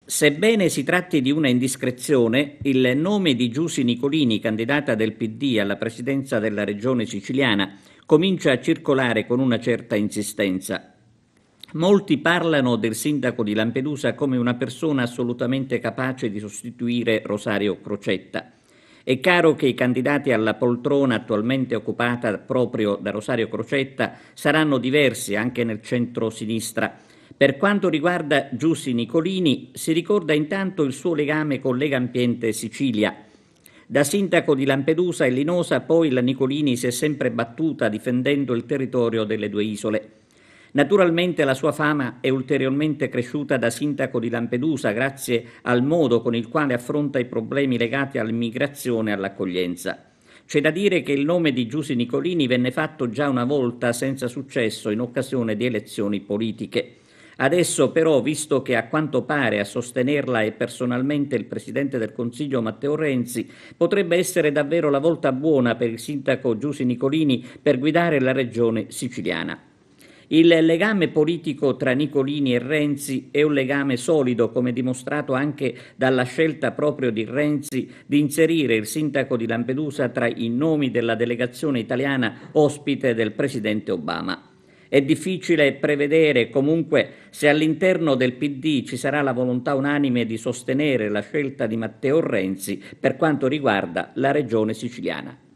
Sebbene si tratti di una indiscrezione, il nome di Giusy Nicolini, candidata del PD alla presidenza della regione siciliana, comincia a circolare con una certa insistenza. Molti parlano del sindaco di Lampedusa come una persona assolutamente capace di sostituire Rosario Crocetta. È chiaro che i candidati alla poltrona attualmente occupata proprio da Rosario Crocetta saranno diversi anche nel centro-sinistra. Per quanto riguarda Giusy Nicolini, si ricorda intanto il suo legame con Legambiente Sicilia. Da sindaco di Lampedusa e Linosa poi la Nicolini si è sempre battuta difendendo il territorio delle due isole. Naturalmente la sua fama è ulteriormente cresciuta da sindaco di Lampedusa grazie al modo con il quale affronta i problemi legati all'immigrazione e all'accoglienza. C'è da dire che il nome di Giusy Nicolini venne fatto già una volta senza successo in occasione di elezioni politiche. Adesso però, visto che a quanto pare a sostenerla è personalmente il Presidente del Consiglio Matteo Renzi, potrebbe essere davvero la volta buona per il sindaco Giusy Nicolini per guidare la regione siciliana. Il legame politico tra Nicolini e Renzi è un legame solido, come dimostrato anche dalla scelta proprio di Renzi di inserire il sindaco di Lampedusa tra i nomi della delegazione italiana ospite del presidente Obama. È difficile prevedere comunque se all'interno del PD ci sarà la volontà unanime di sostenere la scelta di Matteo Renzi per quanto riguarda la regione siciliana.